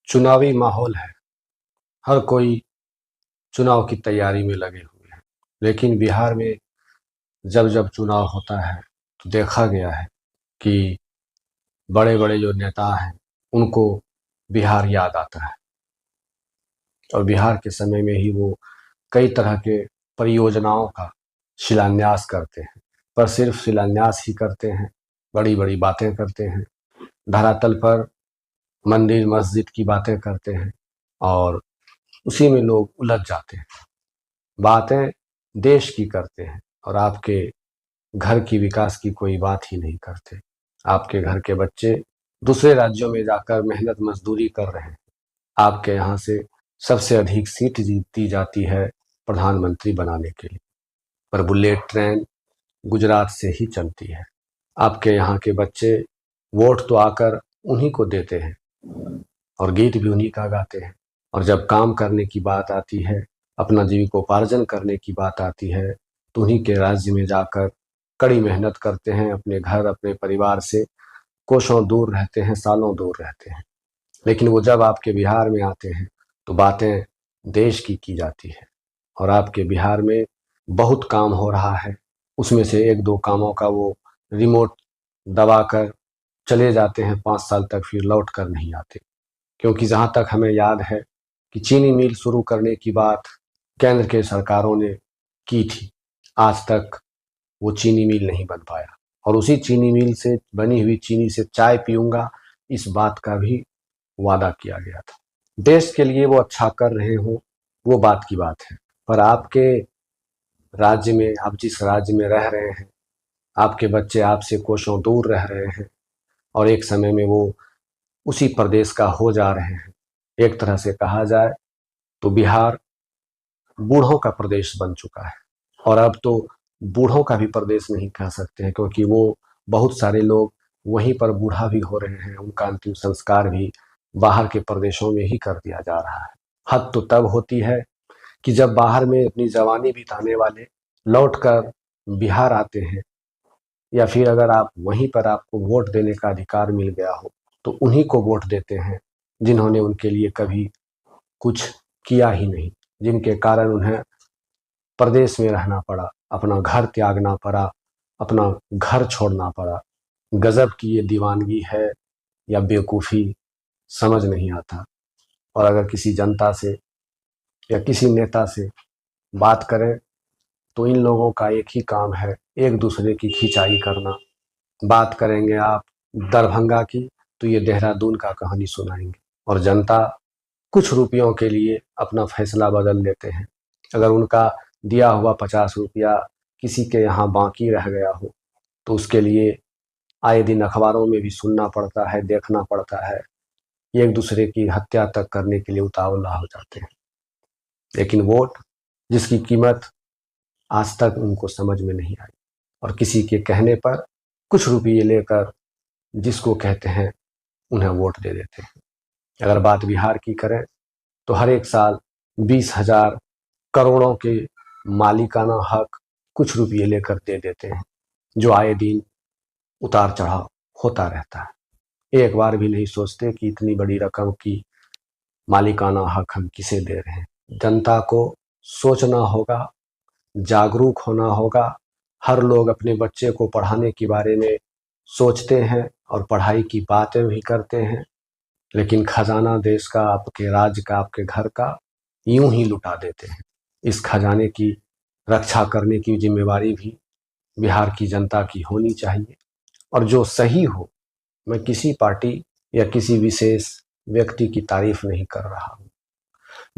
चुनावी माहौल है। हर कोई चुनाव की तैयारी में लगे हुए हैं। लेकिन बिहार में जब जब चुनाव होता है तो देखा गया है कि बड़े बड़े जो नेता हैं उनको बिहार याद आता है और बिहार के समय में ही वो कई तरह के परियोजनाओं का शिलान्यास करते हैं। पर सिर्फ शिलान्यास ही करते हैं, बड़ी बड़ी बातें करते हैं, धरातल पर मंदिर मस्जिद की बातें करते हैं और उसी में लोग उलझ जाते हैं। बातें देश की करते हैं और आपके घर की विकास की कोई बात ही नहीं करते। आपके घर के बच्चे दूसरे राज्यों में जाकर मेहनत मजदूरी कर रहे हैं। आपके यहाँ से सबसे अधिक सीट जीती जाती है प्रधानमंत्री बनाने के लिए, पर बुलेट ट्रेन गुजरात से ही चलती है। आपके यहाँ के बच्चे वोट तो आकर उन्हीं को देते हैं और गीत भी उन्हीं का गाते हैं, और जब काम करने की बात आती है, अपना जीविकोपार्जन करने की बात आती है, तो उन्हीं के राज्य में जाकर कड़ी मेहनत करते हैं, अपने घर अपने परिवार से कोसों दूर रहते हैं, सालों दूर रहते हैं। लेकिन वो जब आपके बिहार में आते हैं तो बातें देश की जाती है और आपके बिहार में बहुत काम हो रहा है, उसमें से एक दो कामों का वो रिमोट दबाकर चले जाते हैं, 5 साल तक फिर लौट कर नहीं आते। क्योंकि जहाँ तक हमें याद है कि चीनी मिल शुरू करने की बात केंद्र के सरकारों ने की थी, आज तक वो चीनी मिल नहीं बन पाया और उसी चीनी मिल से बनी हुई चीनी से चाय पीऊंगा, इस बात का भी वादा किया गया था। देश के लिए वो अच्छा कर रहे हो वो बात की बात है, पर आपके राज्य में, आप जिस राज्य में रह रहे हैं, आपके बच्चे आपसे कोसों दूर रह रहे हैं और एक समय में वो उसी प्रदेश का हो जा रहे हैं। एक तरह से कहा जाए तो बिहार बूढ़ों का प्रदेश बन चुका है और अब तो बूढ़ों का भी प्रदेश नहीं कह सकते हैं, क्योंकि वो बहुत सारे लोग वहीं पर बूढ़ा भी हो रहे हैं, उनका अंतिम संस्कार भी बाहर के प्रदेशों में ही कर दिया जा रहा है। हद तो तब होती है कि जब बाहर में अपनी जवानी बिताने वाले लौट कर बिहार आते हैं, या फिर अगर आप वहीं पर आपको वोट देने का अधिकार मिल गया हो तो उन्हीं को वोट देते हैं जिन्होंने उनके लिए कभी कुछ किया ही नहीं, जिनके कारण उन्हें प्रदेश में रहना पड़ा, अपना घर त्यागना पड़ा, अपना घर छोड़ना पड़ा। गजब की ये दीवानगी है या बेवकूफ़ी, समझ नहीं आता। और अगर किसी जनता से या किसी नेता से बात करें तो इन लोगों का एक ही काम है, एक दूसरे की खिंचाई करना। बात करेंगे आप दरभंगा की तो ये देहरादून का कहानी सुनाएंगे और जनता कुछ रुपयों के लिए अपना फैसला बदल लेते हैं। अगर उनका दिया हुआ 50 रुपया किसी के यहाँ बाकी रह गया हो तो उसके लिए आए दिन अखबारों में भी सुनना पड़ता है, देखना पड़ता है, एक दूसरे की हत्या तक करने के लिए उतावला हो जाते हैं। लेकिन वोट, जिसकी कीमत आज तक उनको समझ में नहीं आई, और किसी के कहने पर कुछ रुपये लेकर जिसको कहते हैं उन्हें वोट दे देते हैं। अगर बात बिहार की करें तो हर एक साल 20,000 करोड़ों के मालिकाना हक कुछ रुपये लेकर दे देते हैं, जो आए दिन उतार चढ़ाव होता रहता है। एक बार भी नहीं सोचते कि इतनी बड़ी रकम की मालिकाना हक हम किसे दे रहे हैं। जनता को सोचना होगा, जागरूक होना होगा। हर लोग अपने बच्चे को पढ़ाने के बारे में सोचते हैं और पढ़ाई की बातें भी करते हैं, लेकिन खजाना देश का, आपके राज्य का, आपके घर का यूं ही लुटा देते हैं। इस खजाने की रक्षा करने की जिम्मेवारी भी बिहार की जनता की होनी चाहिए। और जो सही हो, मैं किसी पार्टी या किसी विशेष व्यक्ति की तारीफ नहीं कर रहा हूँ,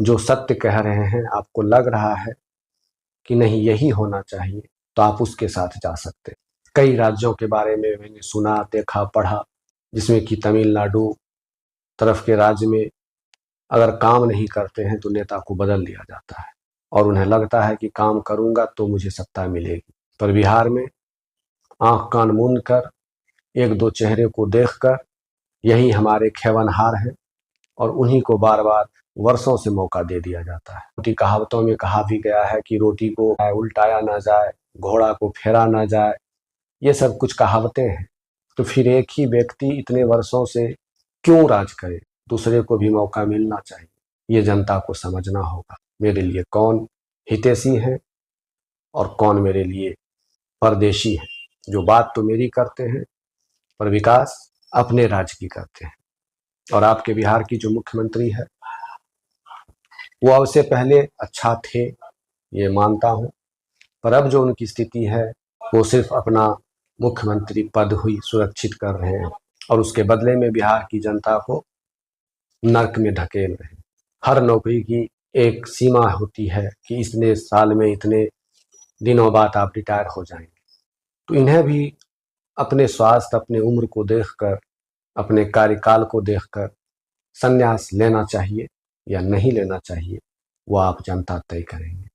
जो सत्य कह रहे हैं, आपको लग रहा है कि नहीं यही होना चाहिए, तो आप उसके साथ जा सकते हैं। कई राज्यों के बारे में मैंने सुना, देखा, पढ़ा, जिसमें कि तमिलनाडु तरफ के राज्य में अगर काम नहीं करते हैं तो नेता को बदल दिया जाता है और उन्हें लगता है कि काम करूंगा तो मुझे सत्ता मिलेगी। पर बिहार में आंख कान मूंद कर, एक दो चेहरे को देखकर, यही हमारे खेवनहार हैं और उन्हीं को बार बार वर्षों से मौका दे दिया जाता है। छोटी कहावतों में कहा भी गया है कि रोटी को उल्टाया ना जाए, घोड़ा को फेरा ना जाए, ये सब कुछ कहावतें हैं। तो फिर एक ही व्यक्ति इतने वर्षों से क्यों राज करे? दूसरे को भी मौका मिलना चाहिए। ये जनता को समझना होगा, मेरे लिए कौन हितैषी है और कौन मेरे लिए परदेशी है। जो बात तो मेरी करते हैं पर विकास अपने राज्य की करते हैं। और आपके बिहार की जो मुख्यमंत्री है वो अब से पहले अच्छा थे, ये मानता हूँ, पर अब जो उनकी स्थिति है वो सिर्फ अपना मुख्यमंत्री पद ही सुरक्षित कर रहे हैं और उसके बदले में बिहार की जनता को नर्क में ढकेल रहे हैं। हर नौकरी की एक सीमा होती है कि इतने साल में, इतने दिनों बाद आप रिटायर हो जाएंगे। तो इन्हें भी अपने स्वास्थ्य, अपने उम्र को देखकर, अपने कार्यकाल को देखकर संन्यास लेना चाहिए या नहीं लेना चाहिए, वो आप जनता तय करेंगे।